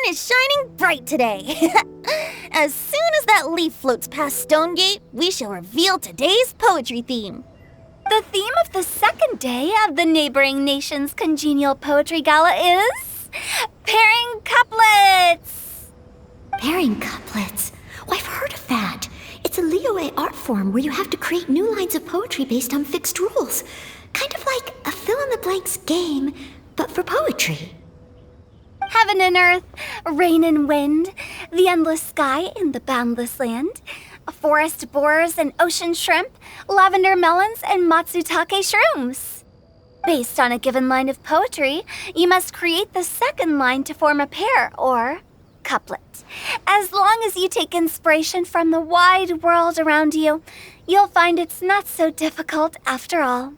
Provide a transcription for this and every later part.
is shining bright today. As soon as that leaf floats past Stonegate, we shall reveal today's poetry theme. The theme of the second day of the neighboring nation's congenial poetry gala is pairing couplets. Pairing couplets? Oh, I've heard of that. It's a Liyue art form where you have to create new lines of poetry based on fixed rules. Kind of like a fill-in-the-blanks game, but for poetry. Heaven and earth, rain and wind, the endless sky and the boundless land, forest borers and ocean shrimp, lavender melons and matsutake shrooms. Based on a given line of poetry, you must create the second line to form a pair, or couplet. As long as you take inspiration from the wide world around you, you'll find it's not so difficult after all.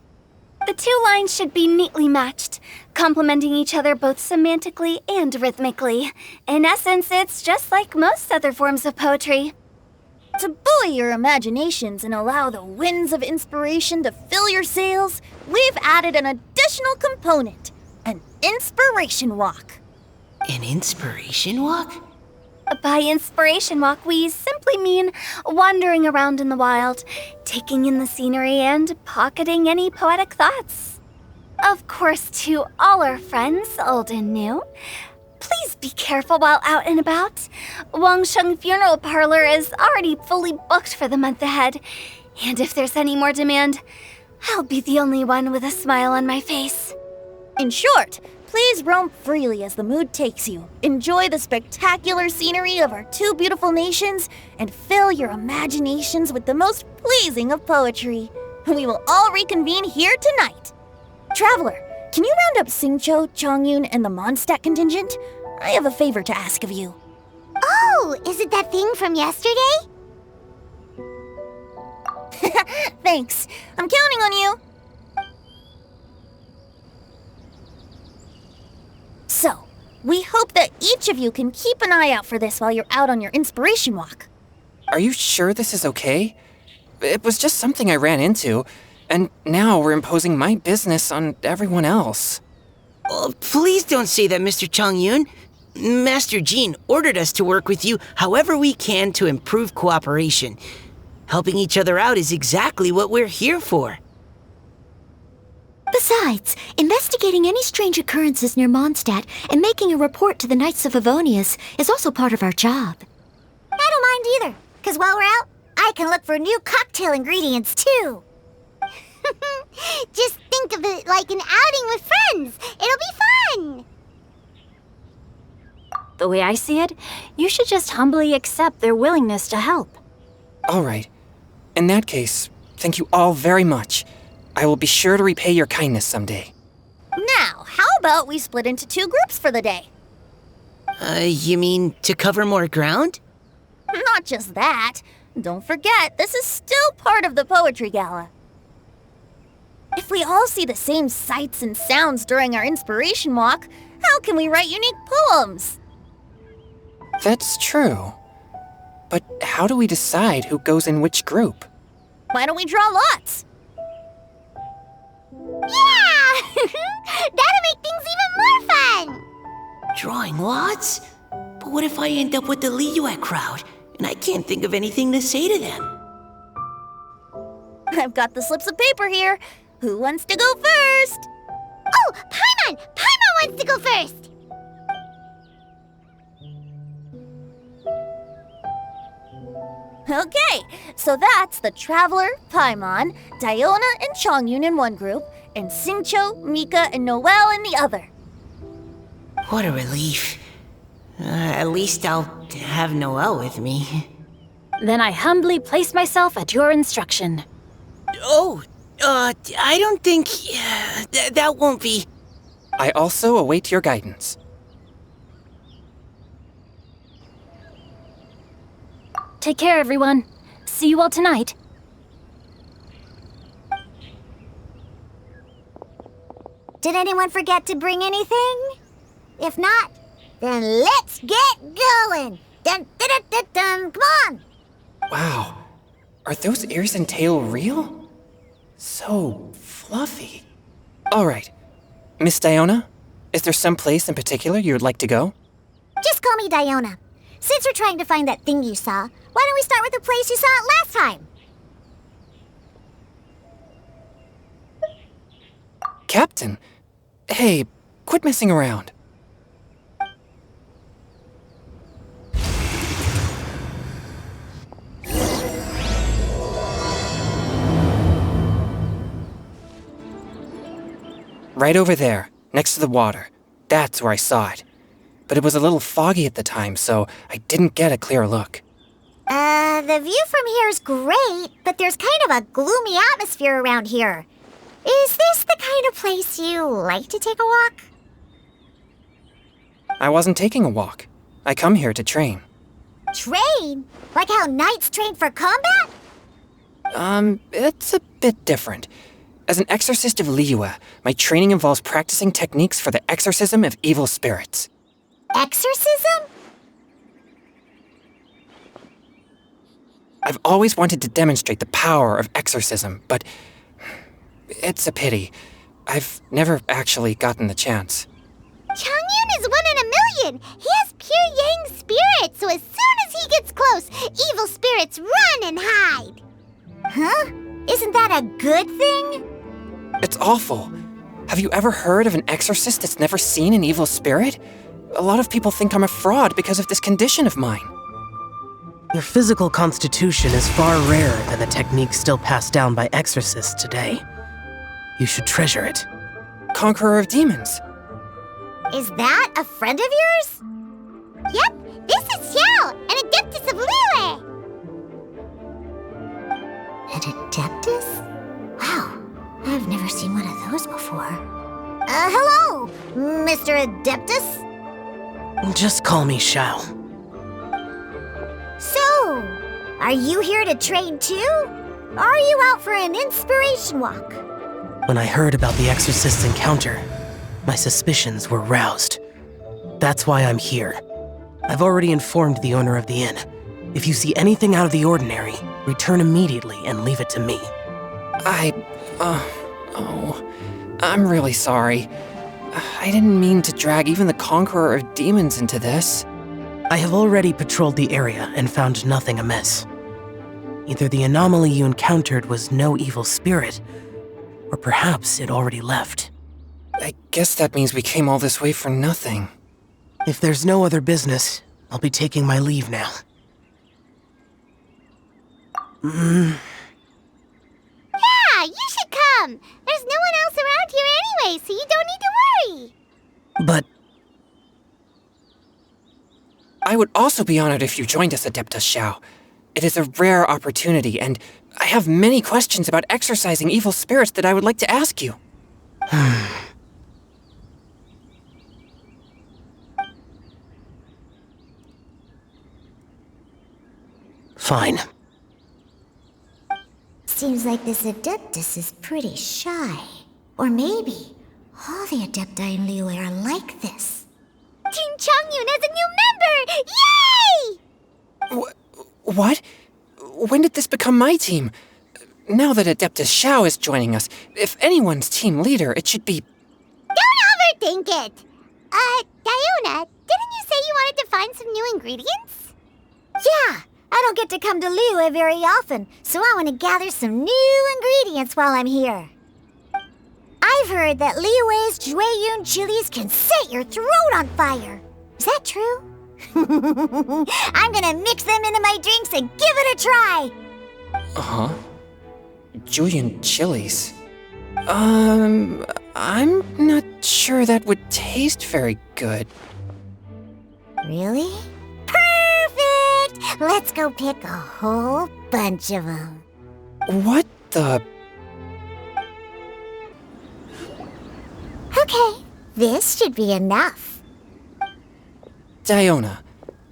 The two lines should be neatly matched, complementing each other both semantically and rhythmically. In essence, it's just like most other forms of poetry. To buoy your imaginations and allow the winds of inspiration to fill your sails, we've added an additional component, an inspiration walk. An inspiration walk? By inspiration walk, we simply mean wandering around in the wild, taking in the scenery and pocketing any poetic thoughts. Of course, to all our friends, old and new, please be careful while out and about. Wangsheng Funeral Parlor is already fully booked for the month ahead, and if there's any more demand, I'll be the only one with a smile on my face. In short, please roam freely as the mood takes you. Enjoy the spectacular scenery of our two beautiful nations and fill your imaginations with the most pleasing of poetry. We will all reconvene here tonight. Traveler, can you round up Xingqiu, Chongyun, and the Mondstadt contingent? I have a favor to ask of you. Oh, is it that thing from yesterday? Thanks. I'm counting on you. So, we hope that each of you can keep an eye out for this while you're out on your inspiration walk. Are you sure this is okay? It was just something I ran into, and now we're imposing my business on everyone else. Oh, please don't say that, Mr. Chongyun. Master Jean ordered us to work with you however we can to improve cooperation. Helping each other out is exactly what we're here for. Besides, investigating any strange occurrences near Mondstadt and making a report to the Knights of Avonius is also part of our job. I don't mind either, because while we're out, I can look for new cocktail ingredients too. Just think of it like an outing with friends. It'll be fun. The way I see it, you should just humbly accept their willingness to help. All right. In that case, thank you all very much. I will be sure to repay your kindness someday. Now, how about we split into two groups for the day? You mean to cover more ground? Not just that. Don't forget, this is still part of the Poetry Gala. If we all see the same sights and sounds during our inspiration walk, how can we write unique poems? That's true. But how do we decide who goes in which group? Why don't we draw lots? Yeah! That'll make things even more fun! Drawing lots? But what if I end up with the Liyue crowd, and I can't think of anything to say to them? I've got the slips of paper here. Who wants to go first? Oh, Paimon! Paimon wants to go first! Okay, so that's the Traveler, Paimon, Diona, and Chongyun in one group, and Xingqiu, Mika, and Noelle in the other. What a relief. At least I'll have Noelle with me. Then I humbly place myself at your instruction. Oh, I don't think... that won't be... I also await your guidance. Take care, everyone. See you all tonight. Did anyone forget to bring anything? If not, then let's get going! Dun, dun, dun, dun, dun. Come on! Wow. Are those ears and tail real? So fluffy. All right. Miss Diona, is there some place in particular you would like to go? Just call me Diona. Since we're trying to find that thing you saw, why don't we start with the place you saw it last time? Captain? Hey, quit messing around. Right over there, next to the water. That's where I saw it. But it was a little foggy at the time, so I didn't get a clear look. The view from here is great, but there's kind of a gloomy atmosphere around here. Is this the kind of place you like to take a walk? I wasn't taking a walk. I come here to train. Train? Like how knights train for combat? It's a bit different. As an exorcist of Liyue, my training involves practicing techniques for the exorcism of evil spirits. Exorcism? I've always wanted to demonstrate the power of exorcism, but it's a pity. I've never actually gotten the chance. Changyun is 1 in a million. He has pure yang spirit, so as soon as he gets close, evil spirits run and hide. Huh? Isn't that a good thing? It's awful. Have you ever heard of an exorcist that's never seen an evil spirit? A lot of people think I'm a fraud because of this condition of mine. Your physical constitution is far rarer than the techniques still passed down by exorcists today. You should treasure it. Conqueror of demons. Is that a friend of yours? Yep, this is Xiao, an adeptus of Liyue. An adeptus? Wow, I've never seen one of those before. Hello, Mr. Adeptus? Just call me Xiao. So, are you here to train too? Or are you out for an inspiration walk? When I heard about the exorcist's encounter, my suspicions were roused. That's why I'm here. I've already informed the owner of the inn. If you see anything out of the ordinary, return immediately and leave it to me. I'm really sorry. I didn't mean to drag even the Conqueror of Demons into this. I have already patrolled the area and found nothing amiss. Either the anomaly you encountered was no evil spirit, or perhaps it already left. I guess that means we came all this way for nothing. If there's no other business, I'll be taking my leave now. Yeah, you should come. There's no one else around here anyway, so you don't need to worry. But I would also be honored if you joined us, Adeptus Xiao. It is a rare opportunity, and I have many questions about exorcising evil spirits that I would like to ask you. Fine. Seems like this Adeptus is pretty shy. Or maybe all the Adepti in Liyue are like this. Team Changyun has a new member! Yay! What? When did this become my team? Now that Adeptus Xiao is joining us, if anyone's team leader, it should be... Don't overthink it! Diona, didn't you say you wanted to find some new ingredients? Yeah, I don't get to come to Liyue very often, so I want to gather some new ingredients while I'm here. I've heard that Liyue's Jueyun chilies can set your throat on fire. Is that true? I'm gonna mix them into my drinks and give it a try. Uh-huh. Julian chilies. I'm not sure that would taste very good. Really? Perfect! Let's go pick a whole bunch of them. What the... Okay, this should be enough. Diona,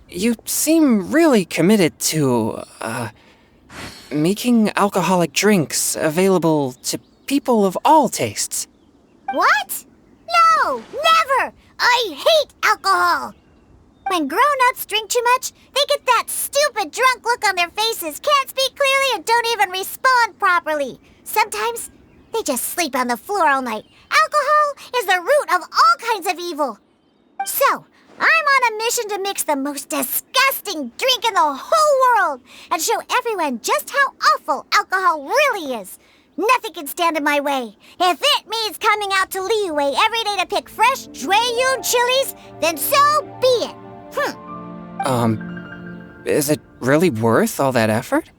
you seem really committed to, making alcoholic drinks available to people of all tastes. What? No, never! I hate alcohol! When grown-ups drink too much, they get that stupid drunk look on their faces, can't speak clearly, and don't even respond properly. Sometimes, they just sleep on the floor all night. Alcohol is the root of all kinds of evil. So, I'm on on a mission to mix the most disgusting drink in the whole world and show everyone just how awful alcohol really is. Nothing can stand in my way. If it means coming out to Liyue every day to pick fresh Jueyun chilies, then so be it. Is it really worth all that effort?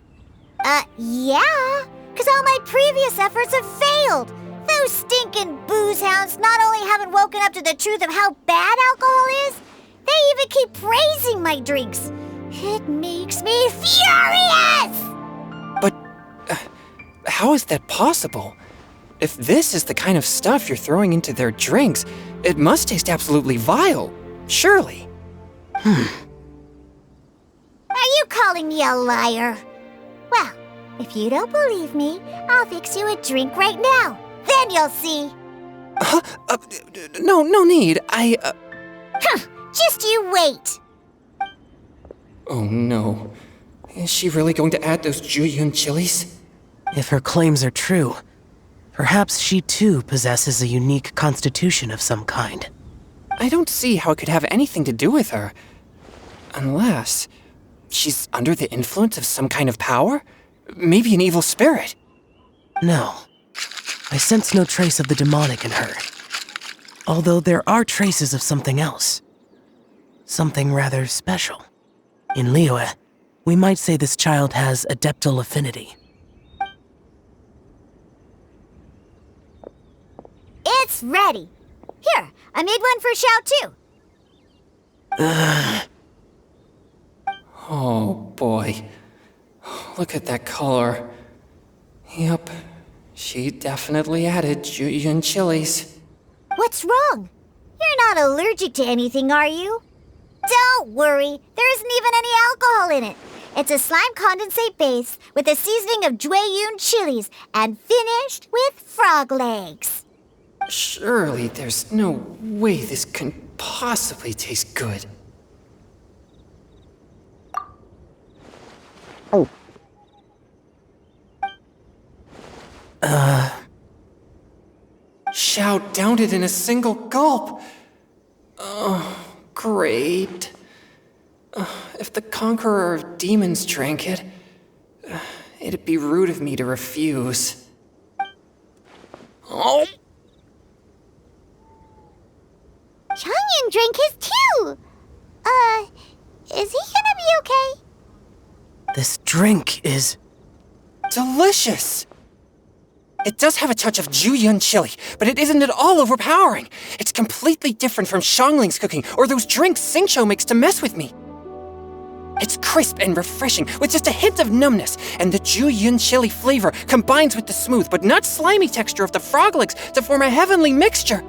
Yeah. Because all my previous efforts have failed. Those stinking booze hounds not only haven't woken up to the truth of how bad alcohol is, they even keep praising my drinks. It makes me furious! But how is that possible? If this is the kind of stuff you're throwing into their drinks, it must taste absolutely vile, surely. Are you calling me a liar? Well, if you don't believe me, I'll fix you a drink right now. Then you'll see. No need. Just you wait. Oh no. Is she really going to add those Jueyun chilies? If her claims are true, perhaps she too possesses a unique constitution of some kind. I don't see how it could have anything to do with her. Unless she's under the influence of some kind of power? Maybe an evil spirit. No. I sense no trace of the demonic in her. Although there are traces of something else. Something rather special. In Liyue, we might say this child has adeptal affinity. It's ready. Here, I made one for Xiao too. Oh boy. Look at that color. Yep, she definitely added Jueyun chilies. What's wrong? You're not allergic to anything, are you? Don't worry, there isn't even any alcohol in it. It's a slime condensate base with a seasoning of Jueyun chilies and finished with frog legs. Surely there's no way this can possibly taste good. Xiao downed it in a single gulp. Oh, great. If the Conqueror of Demons drank it, it'd be rude of me to refuse. Oh! Changyun drank his too. Is he gonna be okay? This drink is... delicious! It does have a touch of Jueyun chili, but it isn't at all overpowering. It's completely different from Xiangling's cooking or those drinks Xingqiu makes to mess with me. It's crisp and refreshing, with just a hint of numbness, and the Jueyun chili flavor combines with the smooth but not slimy texture of the frog legs to form a heavenly mixture.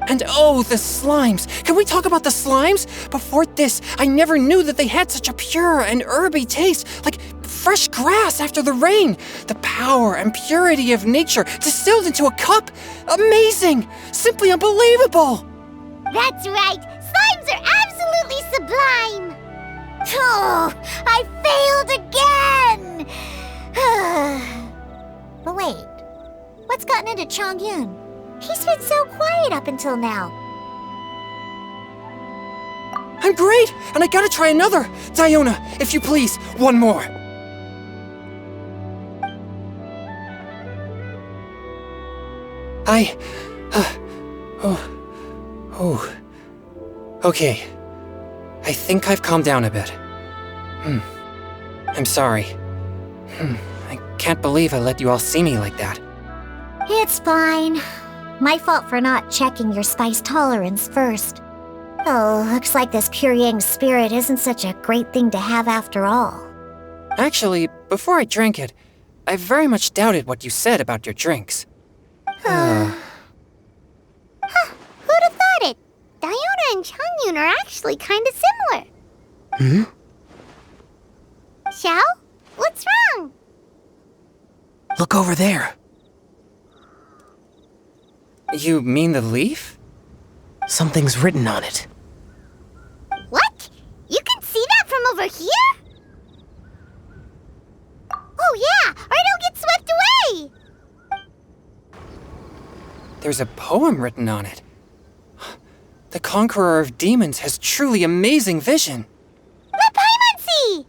And oh, the slimes! Can we talk about the slimes? Before this, I never knew that they had such a pure and herby taste, like fresh grass after the rain. The power and purity of nature distilled into a cup. Amazing! Simply unbelievable! That's right, slimes are absolutely sublime. Oh, I failed again! But wait, what's gotten into Changyun? He's been so quiet up until now. I'm great, and I gotta try another. Diona, if you please, one more. Okay. I think I've calmed down a bit. I'm sorry. I can't believe I let you all see me like that. It's fine. My fault for not checking your spice tolerance first. Oh, looks like this pure yang spirit isn't such a great thing to have after all. Actually, before I drank it, I very much doubted what you said about your drinks. Who'd have thought it? Diona and Changyun are actually kind of similar. Xiao? What's wrong? Look over there. You mean the leaf? Something's written on it. What? You can see that from over here? Oh yeah, or it'll get swept away! There's a poem written on it. The Conqueror of Demons has truly amazing vision. Let Paimon see!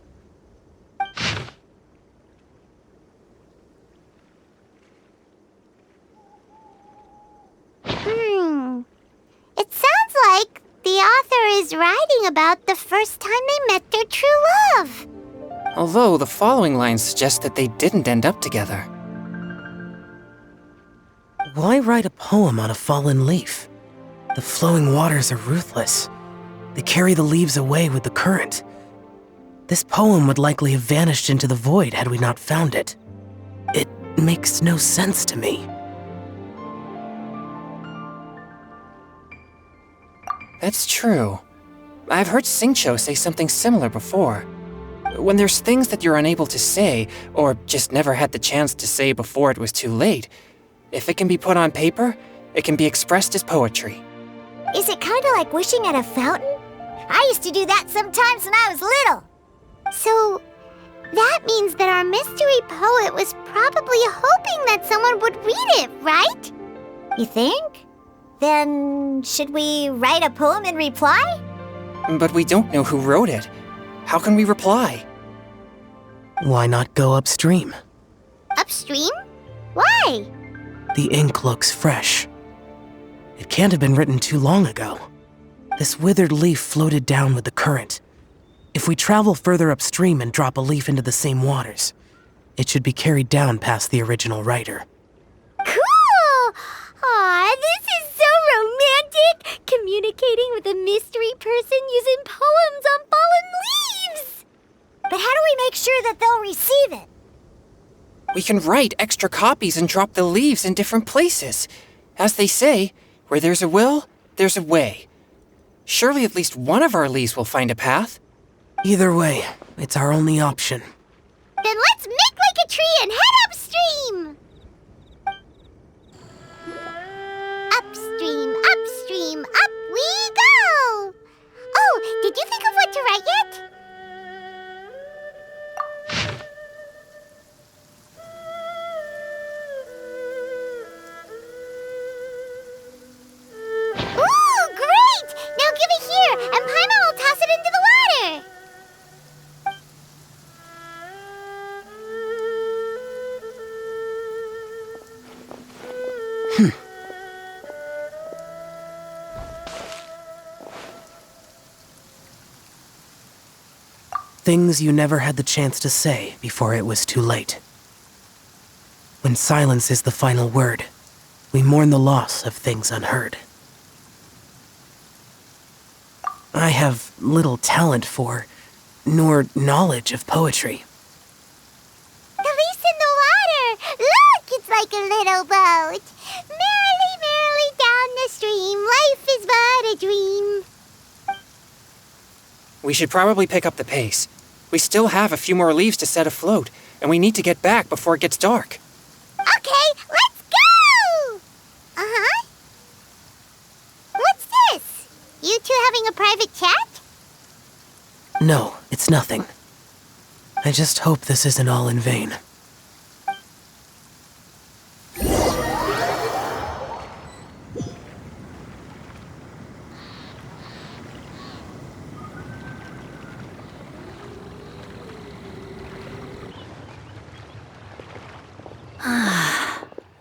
It sounds like the author is writing about the first time they met their true love. Although the following lines suggest that they didn't end up together. Why write a poem on a fallen leaf? The flowing waters are ruthless. They carry the leaves away with the current. This poem would likely have vanished into the void had we not found it. It makes no sense to me. That's true. I've heard Xingqiu say something similar before. When there's things that you're unable to say, or just never had the chance to say before it was too late, if it can be put on paper, it can be expressed as poetry. Is it kind of like wishing at a fountain? I used to do that sometimes when I was little. So, that means that our mystery poet was probably hoping that someone would read it, right? You think? Then, should we write a poem in reply? But we don't know who wrote it. How can we reply? Why not go upstream? Upstream? Why? The ink looks fresh. It can't have been written too long ago. This withered leaf floated down with the current. If we travel further upstream and drop a leaf into the same waters, it should be carried down past the original writer. Cool! Aw, this is so romantic! Communicating with a mystery person using poems on fallen leaves! But how do we make sure that they'll receive it? We can write extra copies and drop the leaves in different places. As they say, where there's a will, there's a way. Surely at least one of our leaves will find a path. Either way, it's our only option. Then let's make like a tree and head upstream! Upstream, upstream, up we go! Oh, did you think of what to write yet? Ooh, great! Now give it here, and Paimon will toss it into the water! Things you never had the chance to say before it was too late. When silence is the final word, we mourn the loss of things unheard. I have little talent for, nor knowledge of poetry. The leaf's in the water! Look, it's like a little boat! Merrily, merrily down the stream, life is but a dream. We should probably pick up the pace. We still have a few more leaves to set afloat, and we need to get back before it gets dark. Okay, let's go! Uh-huh. What's this? You two having a private chat? No, it's nothing. I just hope this isn't all in vain.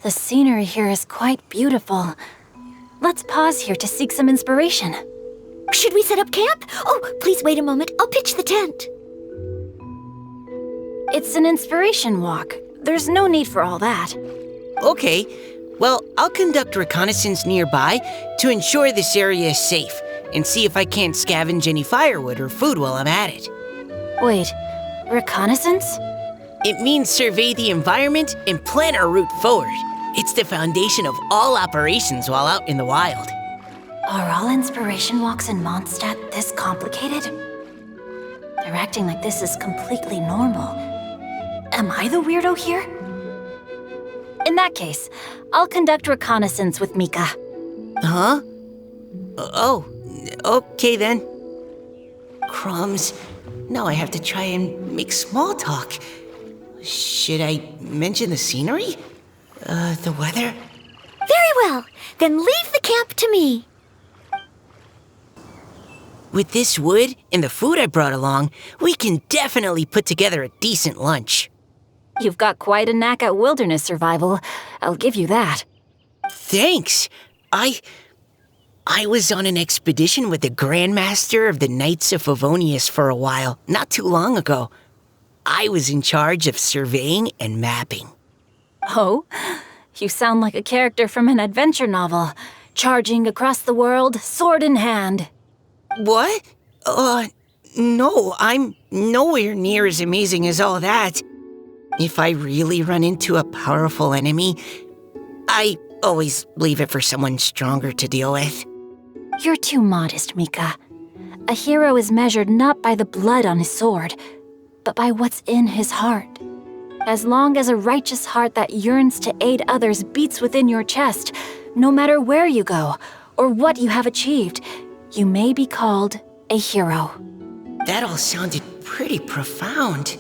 The scenery here is quite beautiful. Let's pause here to seek some inspiration. Should we set up camp? Oh, please wait a moment. I'll pitch the tent. It's an inspiration walk. There's no need for all that. Okay, well, I'll conduct reconnaissance nearby to ensure this area is safe and see if I can't scavenge any firewood or food while I'm at it. Wait, reconnaissance? It means survey the environment and plan our route forward. It's the foundation of all operations while out in the wild. Are all inspiration walks in Mondstadt this complicated? They're acting like this is completely normal. Am I the weirdo here? In that case, I'll conduct reconnaissance with Mika. Huh? Oh, okay then. Crumbs. Now I have to try and make small talk. Should I mention the scenery? The weather? Very well. Then leave the camp to me. With this wood and the food I brought along, we can definitely put together a decent lunch. You've got quite a knack at wilderness survival. I'll give you that. Thanks. I was on an expedition with the Grandmaster of the Knights of Favonius for a while, not too long ago. I was in charge of surveying and mapping. Oh? You sound like a character from an adventure novel. Charging across the world, sword in hand. What? No, I'm nowhere near as amazing as all that. If I really run into a powerful enemy, I always leave it for someone stronger to deal with. You're too modest, Mika. A hero is measured not by the blood on his sword, but by what's in his heart. As long as a righteous heart that yearns to aid others beats within your chest, no matter where you go or what you have achieved, you may be called a hero. That all sounded pretty profound.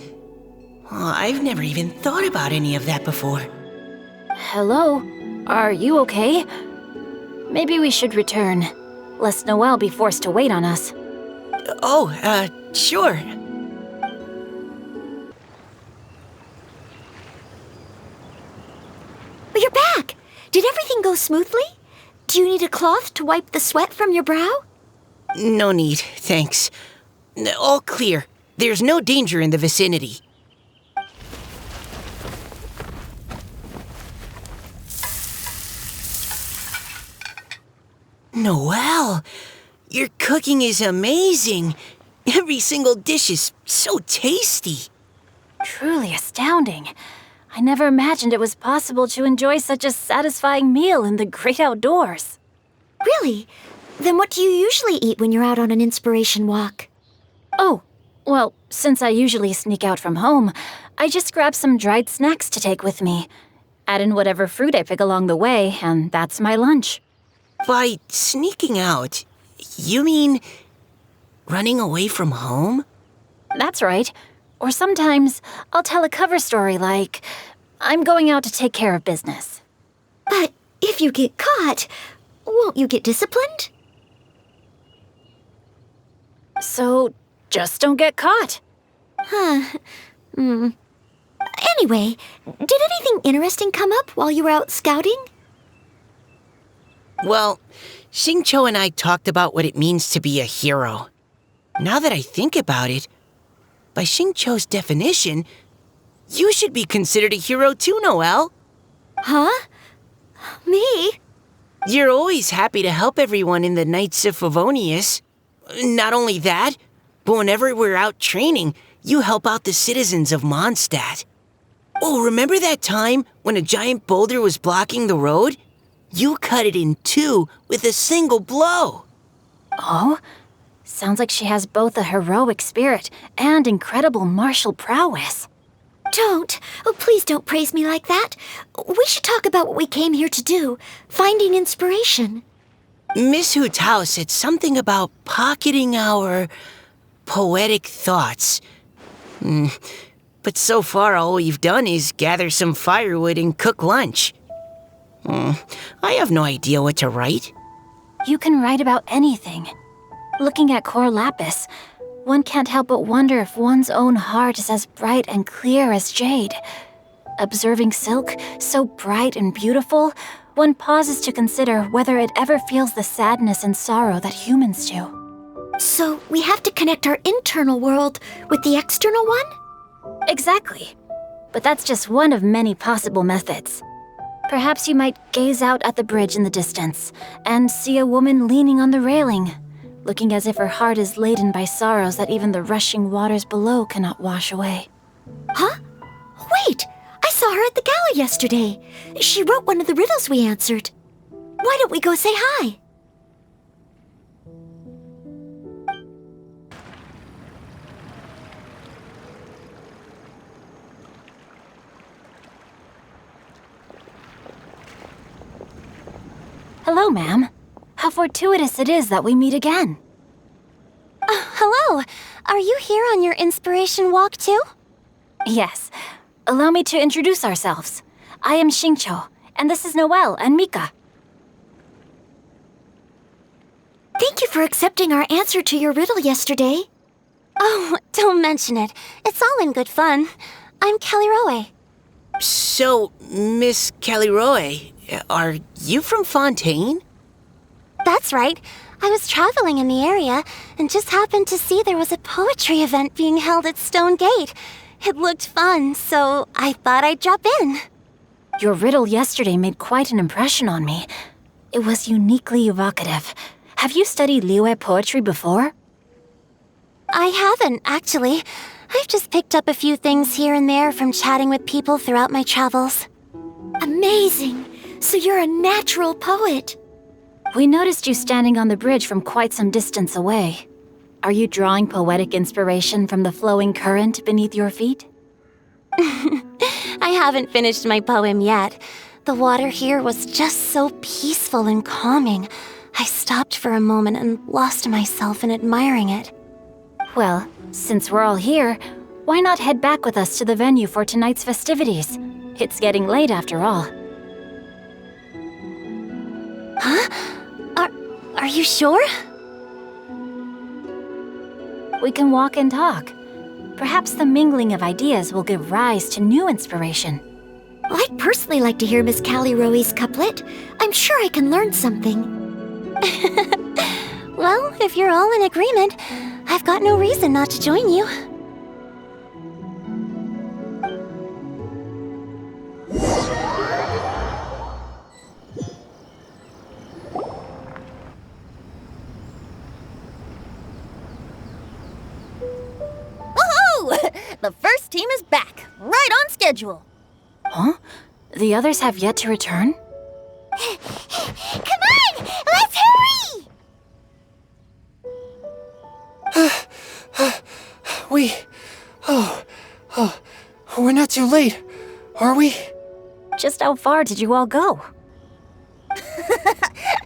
I've never even thought about any of that before. Hello? Are you okay? Maybe we should return, lest Noelle be forced to wait on us. Sure. But you're back! Did everything go smoothly? Do you need a cloth to wipe the sweat from your brow? No need, thanks. All clear. There's no danger in the vicinity. Noelle, your cooking is amazing. Every single dish is so tasty. Truly astounding. I never imagined it was possible to enjoy such a satisfying meal in the great outdoors. Really? Then what do you usually eat when you're out on an inspiration walk? Oh, well, since I usually sneak out from home, I just grab some dried snacks to take with me. Add in whatever fruit I pick along the way, and that's my lunch. By sneaking out, you mean running away from home? That's right. Or sometimes I'll tell a cover story like, I'm going out to take care of business. But if you get caught, won't you get disciplined? So just don't get caught. Anyway, did anything interesting come up while you were out scouting? Well, Xingqiu and I talked about what it means to be a hero. Now that I think about it, by Xingqiu's definition, you should be considered a hero too, Noelle. Huh? Me? You're always happy to help everyone in the Knights of Favonius. Not only that, but whenever we're out training, you help out the citizens of Mondstadt. Oh, remember that time when a giant boulder was blocking the road? You cut it in two with a single blow. Oh? Sounds like she has both a heroic spirit and incredible martial prowess. Don't. Oh, please don't praise me like that. We should talk about what we came here to do, finding inspiration. Miss Hu Tao said something about pocketing our poetic thoughts. But so far, all we've done is gather some firewood and cook lunch. I have no idea what to write. You can write about anything. Looking at Cor Lapis, one can't help but wonder if one's own heart is as bright and clear as jade. Observing silk, so bright and beautiful, one pauses to consider whether it ever feels the sadness and sorrow that humans do. So we have to connect our internal world with the external one? Exactly. But that's just one of many possible methods. Perhaps you might gaze out at the bridge in the distance and see a woman leaning on the railing, looking as if her heart is laden by sorrows that even the rushing waters below cannot wash away. Huh? Wait! I saw her at the gala yesterday. She wrote one of the riddles we answered. Why don't we go say hi? Hello, ma'am. How fortuitous it is that we meet again. Hello. Are you here on your inspiration walk too? Yes. Allow me to introduce ourselves. I am Xingqiu, and this is Noelle and Mika. Thank you for accepting our answer to your riddle yesterday. Oh, don't mention it. It's all in good fun. I'm Kelly Rowe. So, Miss Caliroe, are you from Fontaine? That's right. I was traveling in the area and just happened to see there was a poetry event being held at Stone Gate. It looked fun, so I thought I'd drop in. Your riddle yesterday made quite an impression on me. It was uniquely evocative. Have you studied Liyue poetry before? I haven't, actually. I've just picked up a few things here and there from chatting with people throughout my travels. Amazing! So you're a natural poet. We noticed you standing on the bridge from quite some distance away. Are you drawing poetic inspiration from the flowing current beneath your feet? I haven't finished my poem yet. The water here was just so peaceful and calming. I stopped for a moment and lost myself in admiring it. Well, since we're all here, why not head back with us to the venue for tonight's festivities? It's getting late after all. Huh? Are you sure? We can walk and talk. Perhaps the mingling of ideas will give rise to new inspiration. I'd personally like to hear Miss Callie Rowe's couplet. I'm sure I can learn something. Well, if you're all in agreement, I've got no reason not to join you. Woohoo! The first team is back, right on schedule. Huh? The others have yet to return? Come on! Let's hurry! We're not too late, are we? Just how far did you all go?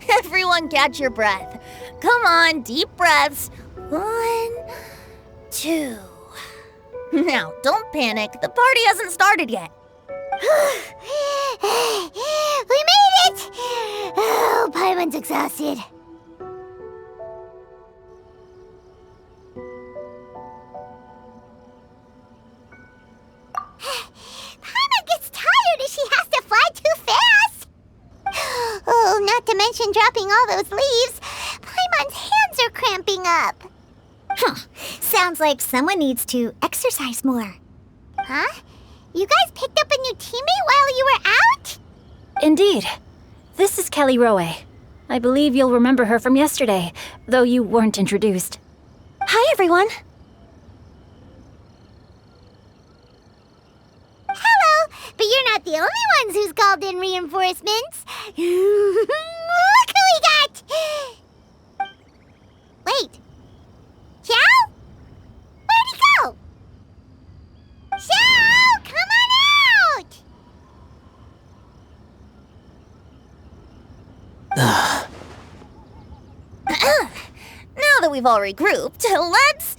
Everyone catch your breath. Come on, deep breaths. 1, 2. Now, don't panic. The party hasn't started yet. We made it! Oh, Paimon's exhausted. Paimon gets tired if she has to fly too fast. Oh, not to mention dropping all those leaves. Paimon's hands are cramping up. Sounds like someone needs to exercise more. Huh? You guys picked up a new teammate while you were out? Indeed. This is Kelly Rowe. I believe you'll remember her from yesterday, though you weren't introduced. Hi, everyone. Hello, but you're not the only ones who's called in reinforcements. Look who we got! Wait. Xiao? Where'd he go? Xiao, come on out! Now that we've all regrouped, let's...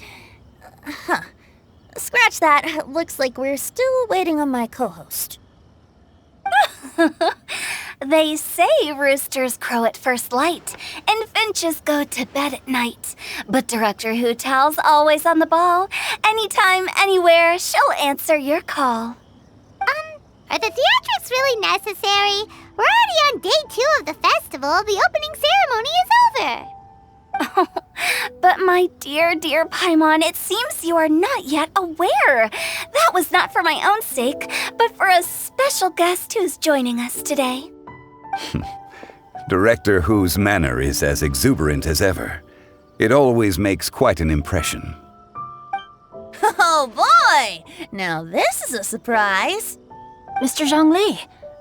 Scratch that. Looks like we're still waiting on my co-host. They say roosters crow at first light, and finches go to bed at night. But Director Hu Tao's always on the ball. Anytime, anywhere, she'll answer your call. Are the theatrics really necessary? We're already on day 2 of the festival. The opening ceremony is over. But my dear, dear Paimon, it seems you are not yet aware. That was not for my own sake, but for a special guest who's joining us today. Director Hu's manner is as exuberant as ever. It always makes quite an impression. Oh boy! Now this is a surprise. Mr. Zhongli,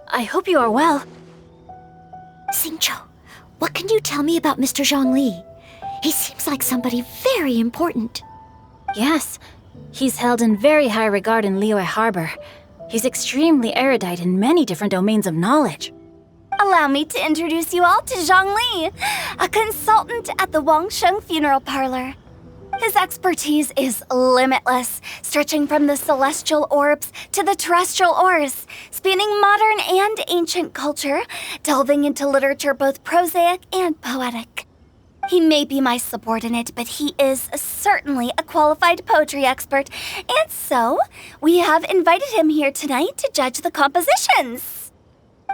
I hope you are well. Xingqiu, what can you tell me about Mr. Zhongli? He seems like somebody very important. Yes, he's held in very high regard in Liyue Harbor. He's extremely erudite in many different domains of knowledge. Allow me to introduce you all to Zhang Li, a consultant at the Wangsheng Funeral Parlor. His expertise is limitless, stretching from the celestial orbs to the terrestrial ores, spanning modern and ancient culture, delving into literature both prosaic and poetic. He may be my subordinate, but he is certainly a qualified poetry expert, and so we have invited him here tonight to judge the compositions.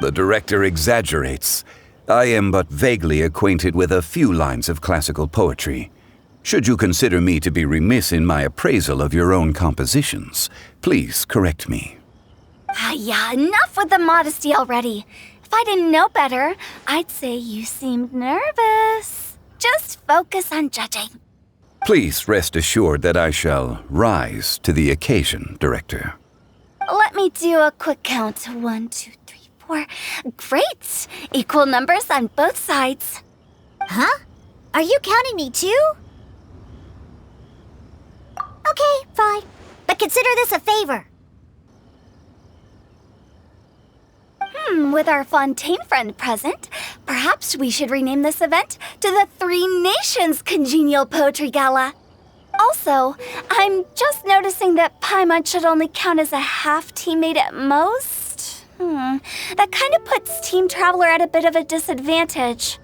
The director exaggerates. I am but vaguely acquainted with a few lines of classical poetry. Should you consider me to be remiss in my appraisal of your own compositions, please correct me. Yeah, enough with the modesty already. If I didn't know better, I'd say you seemed nervous. Just focus on judging. Please rest assured that I shall rise to the occasion, Director. Let me do a quick count. 1, 2, 3, 4. Great! Equal numbers on both sides. Huh? Are you counting me too? Okay, fine. But consider this a favor. With our Fontaine friend present, perhaps we should rename this event to the Three Nations Congenial Poetry Gala. Also, I'm just noticing that Paimon should only count as a half teammate at most. That kind of puts Team Traveler at a bit of a disadvantage.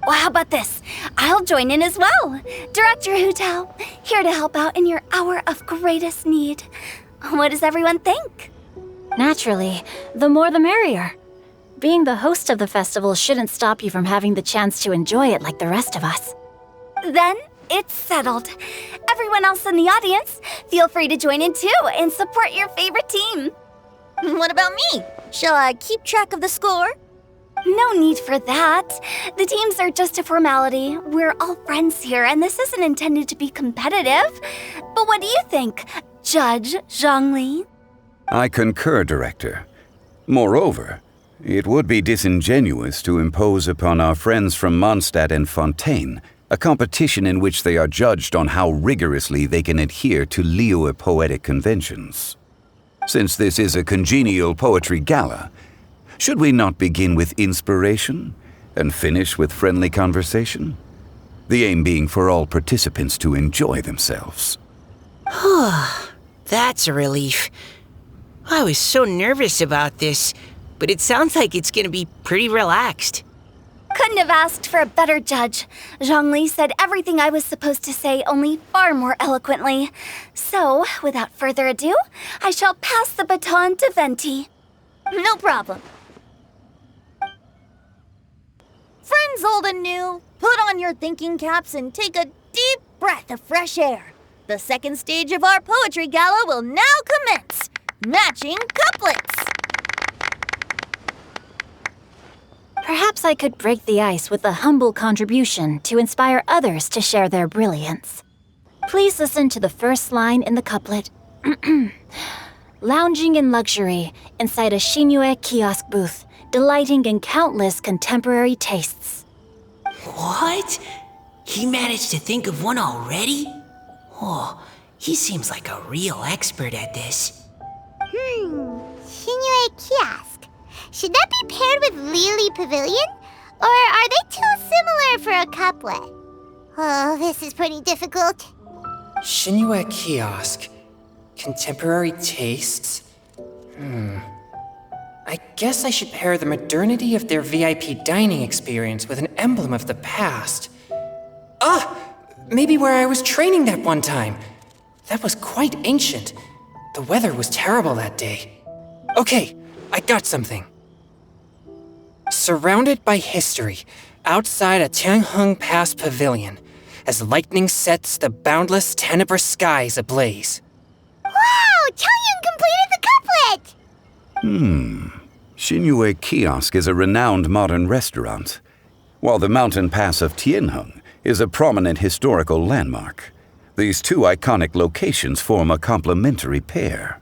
Well, how about this? I'll join in as well. Director Hu Tao, here to help out in your hour of greatest need. What does everyone think? Naturally, the more the merrier. Being the host of the festival shouldn't stop you from having the chance to enjoy it like the rest of us. Then it's settled. Everyone else in the audience, feel free to join in too and support your favorite team. What about me? Shall I keep track of the score? No need for that. The teams are just a formality. We're all friends here, and this isn't intended to be competitive. But what do you think, Judge Zhongli? I concur, Director. Moreover, it would be disingenuous to impose upon our friends from Mondstadt and Fontaine a competition in which they are judged on how rigorously they can adhere to Liyue poetic conventions. Since this is a congenial poetry gala, should we not begin with inspiration and finish with friendly conversation? The aim being for all participants to enjoy themselves. That's a relief. I was so nervous about this, but it sounds like it's gonna be pretty relaxed. Couldn't have asked for a better judge. Zhongli said everything I was supposed to say, only far more eloquently. So, without further ado, I shall pass the baton to Venti. No problem. Friends old and new, put on your thinking caps and take a deep breath of fresh air. The second stage of our poetry gala will now commence. Matching couplets. Perhaps I could break the ice with a humble contribution to inspire others to share their brilliance. Please listen to the first line in the couplet. Lounging in luxury inside a Shinue kiosk booth, delighting in countless contemporary tastes. What? He managed to think of one already? Oh, he seems like a real expert at this. Shinue Kiosk. Should that be paired with Lily Pavilion? Or are they too similar for a couplet? Oh, this is pretty difficult. Shinue Kiosk. Contemporary tastes? I guess I should pair the modernity of their VIP dining experience with an emblem of the past. Maybe where I was training that one time. That was quite ancient. The weather was terrible that day. Okay, I got something. Surrounded by history, outside a Tianheng Pass pavilion, as lightning sets the boundless tenebrous skies ablaze. Wow! Changyun completed the couplet! Shinue Kiosk is a renowned modern restaurant, while the mountain pass of Tianheng is a prominent historical landmark. These two iconic locations form a complementary pair.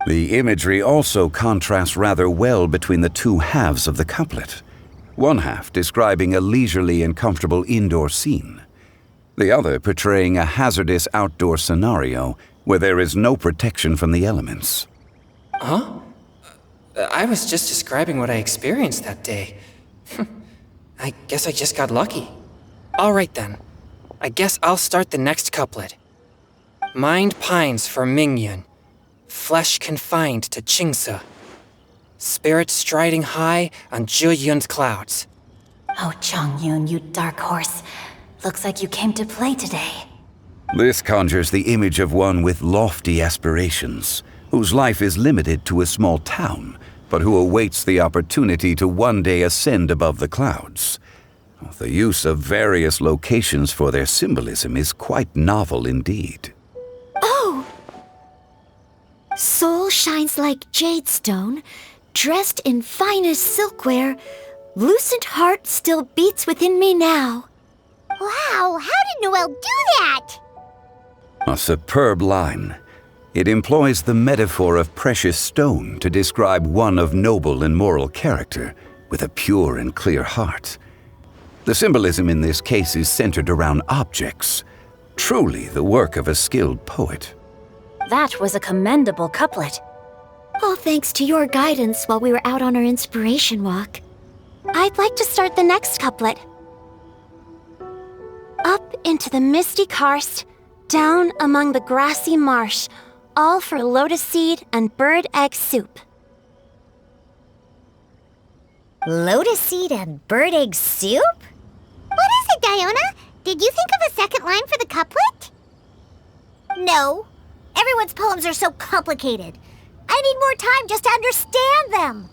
The imagery also contrasts rather well between the two halves of the couplet, one half describing a leisurely and comfortable indoor scene, the other portraying a hazardous outdoor scenario where there is no protection from the elements. Huh? I was just describing what I experienced that day. I guess I just got lucky. All right then. I guess I'll start the next couplet. Mind pines for Mingyun, flesh confined to Qingse, spirit striding high on Zheyun's clouds. Oh, Changyun, you dark horse. Looks like you came to play today. This conjures the image of one with lofty aspirations, whose life is limited to a small town, but who awaits the opportunity to one day ascend above the clouds. The use of various locations for their symbolism is quite novel indeed. Oh! Soul shines like jadestone, dressed in finest silkware. Lucent heart still beats within me now. Wow, how did Noelle do that? A superb line. It employs the metaphor of precious stone to describe one of noble and moral character, with a pure and clear heart. The symbolism in this case is centered around objects, truly the work of a skilled poet. That was a commendable couplet. All thanks to your guidance while we were out on our inspiration walk. I'd like to start the next couplet. Up into the misty karst, down among the grassy marsh, all for lotus seed and bird egg soup. Lotus seed and bird egg soup? What is it, Diona? Did you think of a second line for the couplet? No. Everyone's poems are so complicated. I need more time just to understand them.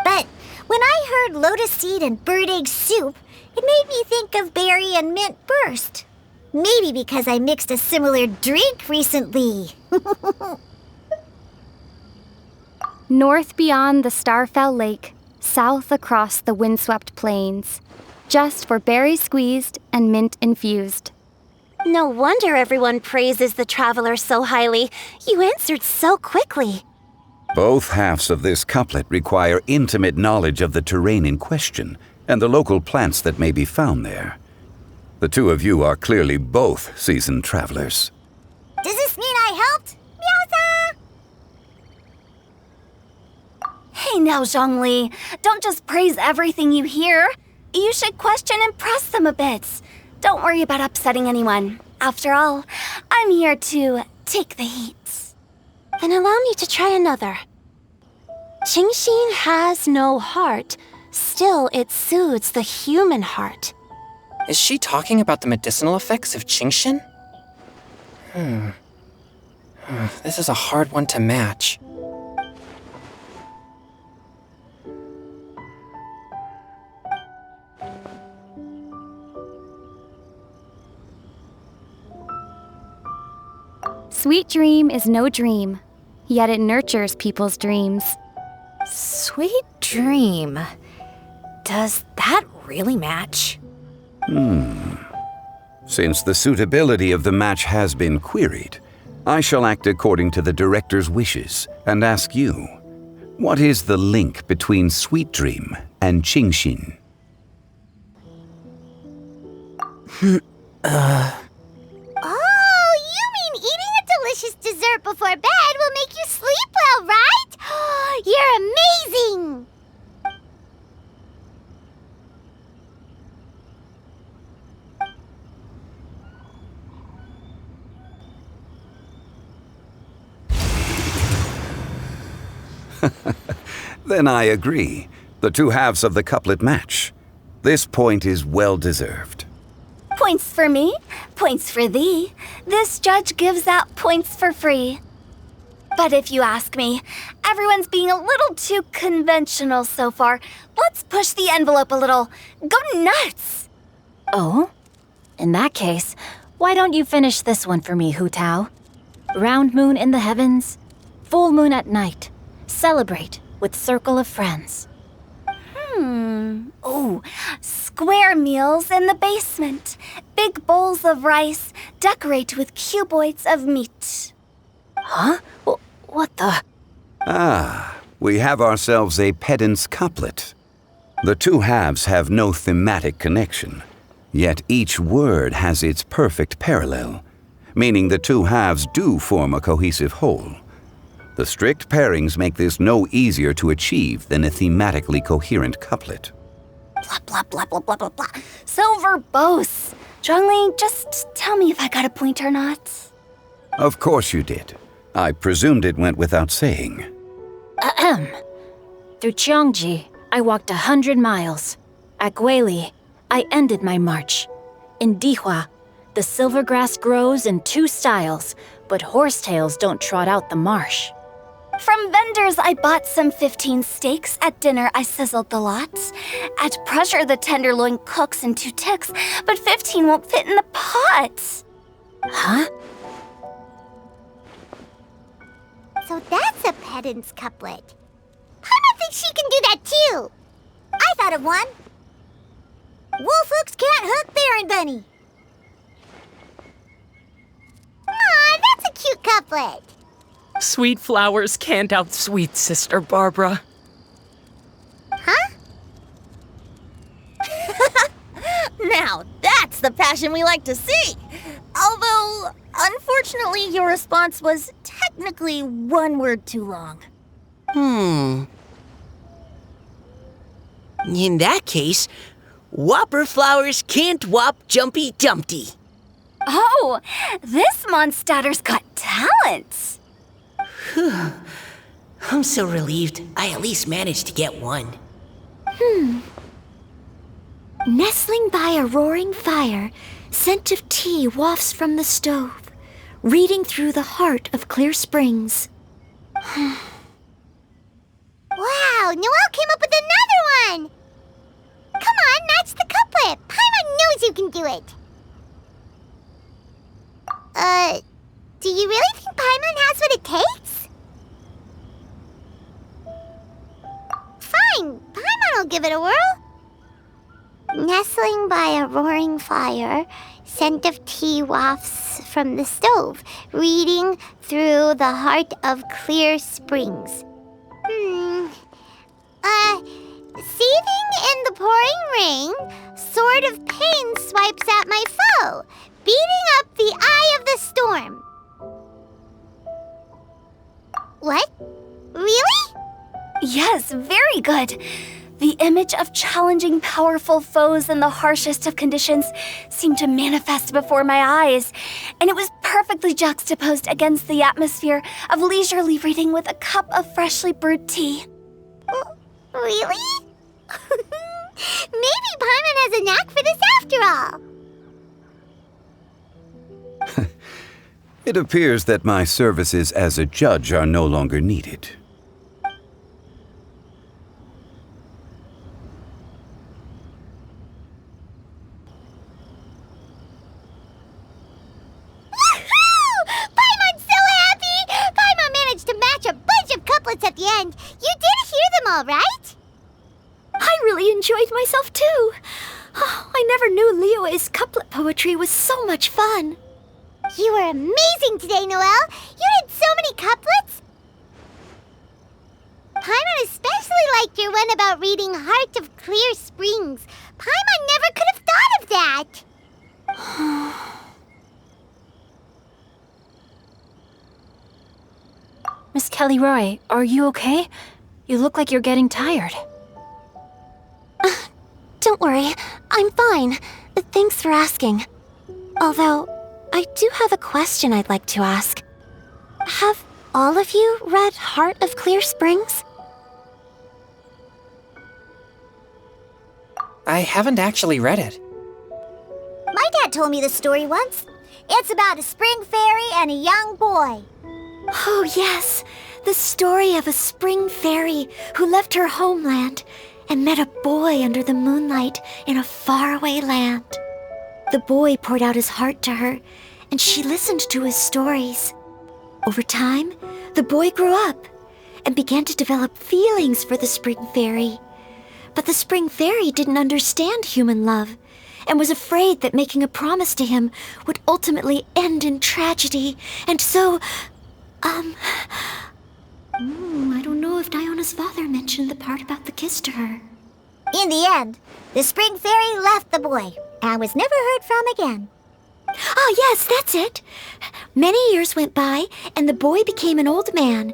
But when I heard lotus seed and bird egg soup, it made me think of berry and mint burst. Maybe because I mixed a similar drink recently. North beyond the Starfell Lake, south across the windswept plains, just for berry squeezed and mint infused. No wonder everyone praises the traveler so highly. You answered so quickly. Both halves of this couplet require intimate knowledge of the terrain in question and the local plants that may be found there. The two of you are clearly both seasoned travelers. Does this mean I helped? Meowza! Hey now, Zhongli, don't just praise everything you hear. You should question and press them a bit. Don't worry about upsetting anyone. After all, I'm here to take the heat. Then allow me to try another. Qingxin has no heart. Still, it soothes the human heart. Is she talking about the medicinal effects of Qingxin? This is a hard one to match. Sweet dream is no dream, yet it nurtures people's dreams. Sweet dream. Does that really match? Since the suitability of the match has been queried, I shall act according to the director's wishes and ask you, what is the link between Sweet Dream and Qingxin? Oh, you mean eating a delicious dessert before bed will make you sleep well, right? You're amazing! Then I agree. The two halves of the couplet match. This point is well deserved. Points for me, points for thee. This judge gives out points for free. But if you ask me, everyone's being a little too conventional so far. Let's push the envelope a little. Go nuts! Oh? In that case, why don't you finish this one for me, Hu Tao? Round moon in the heavens, full moon at night. Celebrate with circle of friends. Oh, square meals in the basement. Big bowls of rice, decorate with cuboids of meat. Huh? What the? We have ourselves a pedant's couplet. The two halves have no thematic connection, yet each word has its perfect parallel, meaning the two halves do form a cohesive whole. The strict pairings make this no easier to achieve than a thematically coherent couplet. Blah, blah, blah, blah, blah, blah, blah. So verbose. Zhongli, just tell me if I got a point or not. Of course you did. I presumed it went without saying. Through Cheongji, I walked 100 miles. At Guili, I ended my march. In Dihua, the silvergrass grows in 2 styles, but horsetails don't trot out the marsh. From vendors, I bought some 15 steaks. At dinner, I sizzled the lots. At pressure, the tenderloin cooks in 2 ticks, but 15 won't fit in the pot. Huh? So that's a pedant's couplet. Paimon thinks she can do that too. I thought of one. Wolf hooks can't hook Baron Bunny. Aw, that's a cute couplet. Sweet flowers can't outsweet Sister Barbara. Huh? Now, that's the passion we like to see. Although, unfortunately, your response was technically 1 word too long. In that case, Whopper flowers can't whop Jumpy Dumpty. Oh, this monster's got talent. I'm so relieved I at least managed to get 1. Nestling by a roaring fire, scent of tea wafts from the stove, reading through the heart of Clear Springs. Wow, Noelle came up with another one! Come on, match the couplet. Paimon knows you can do it. Do you really think Paimon has what it takes? Fine, Paimon will give it a whirl. Nestling by a roaring fire, scent of tea wafts from the stove, reading through the heart of Clear Springs. Seething in the pouring rain, sword of pain swipes at my foe, beating up the eye of the storm. What? Really? Yes, very good. The image of challenging powerful foes in the harshest of conditions seemed to manifest before my eyes, and it was perfectly juxtaposed against the atmosphere of leisurely reading with a cup of freshly brewed tea. Really? Maybe Paimon has a knack for this after all. It appears that my services as a judge are no longer needed. Paimon's so happy! Paimon managed to match a bunch of couplets at the end. You did hear them all, right? I really enjoyed myself too. Oh, I never knew Liyue's couplet poetry was so much fun. You were amazing today, Noelle. You did so many couplets. Paimon especially liked your one about reading Heart of Clear Springs. Paimon never could have thought of that. Miss Kelly Roy, are you okay? You look like you're getting tired. Don't worry, I'm fine. Thanks for asking. Although, I do have a question I'd like to ask. Have all of you read Heart of Clear Springs? I haven't actually read it. My dad told me the story once. It's about a spring fairy and a young boy. Oh, yes. The story of a spring fairy who left her homeland and met a boy under the moonlight in a faraway land. The boy poured out his heart to her, and she listened to his stories. Over time, the boy grew up and began to develop feelings for the spring fairy. But the spring fairy didn't understand human love and was afraid that making a promise to him would ultimately end in tragedy. And so, I don't know if Diona's father mentioned the part about the kiss to her. In the end, the spring fairy left the boy and was never heard from again. Oh, yes, that's it. Many years went by, and the boy became an old man,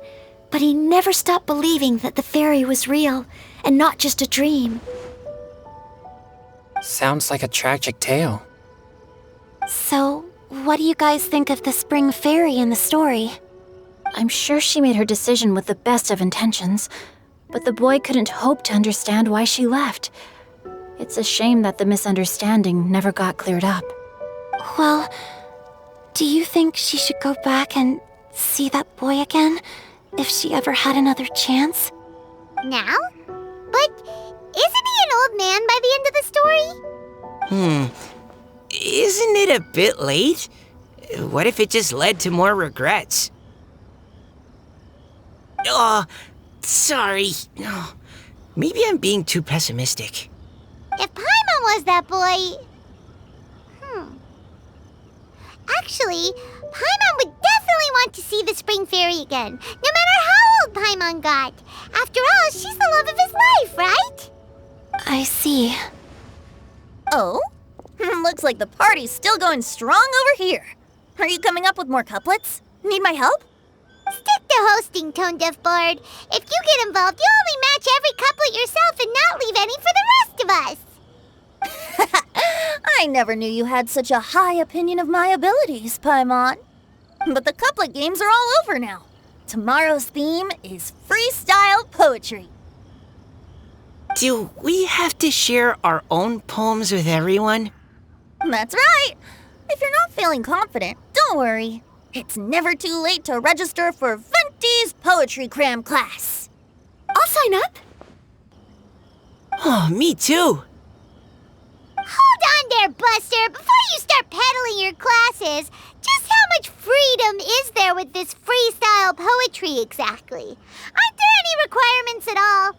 but he never stopped believing that the fairy was real and not just a dream. Sounds like a tragic tale. So, what do you guys think of the spring fairy in the story? I'm sure she made her decision with the best of intentions, but the boy couldn't hope to understand why she left. It's a shame that the misunderstanding never got cleared up. Well, do you think she should go back and see that boy again? If she ever had another chance? Now? But isn't he an old man by the end of the story? Isn't it a bit late? What if it just led to more regrets? Oh, sorry. Oh, maybe I'm being too pessimistic. If Paimon was that boy... Actually, Paimon would definitely want to see the Spring Fairy again, no matter how old Paimon got. After all, she's the love of his life, right? I see. Oh? Looks like the party's still going strong over here. Are you coming up with more couplets? Need my help? Stick to hosting, Tone Deaf Bard. If you get involved, you'll only match every couplet yourself and not leave any for the rest of us. I never knew you had such a high opinion of my abilities, Paimon. But the couplet games are all over now. Tomorrow's theme is freestyle poetry. Do we have to share our own poems with everyone? That's right. If you're not feeling confident, don't worry. It's never too late to register for Venti's Poetry Cram class. I'll sign up. Oh, me too. Hold on there, Buster. Before you start peddling your classes, just how much freedom is there with this freestyle poetry exactly? Aren't there any requirements at all?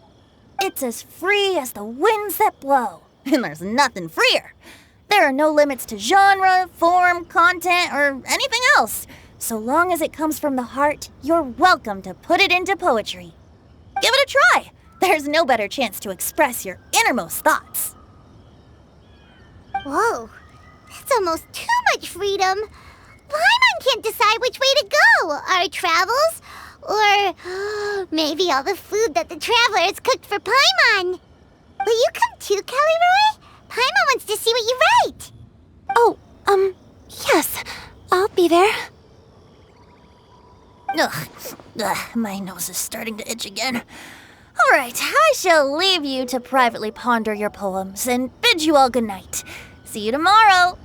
It's as free as the winds that blow, and there's nothing freer. There are no limits to genre, form, content, or anything else. So long as it comes from the heart, you're welcome to put it into poetry. Give it a try. There's no better chance to express your innermost thoughts. Whoa, that's almost too much freedom. Paimon can't decide which way to go. Our travels, or maybe all the food that the travelers cooked for Paimon. Will you come too, Kelly Roy? Paimon wants to see what you write. Oh, yes. I'll be there. Ugh, my nose is starting to itch again. All right, I shall leave you to privately ponder your poems and bid you all good night. See you tomorrow.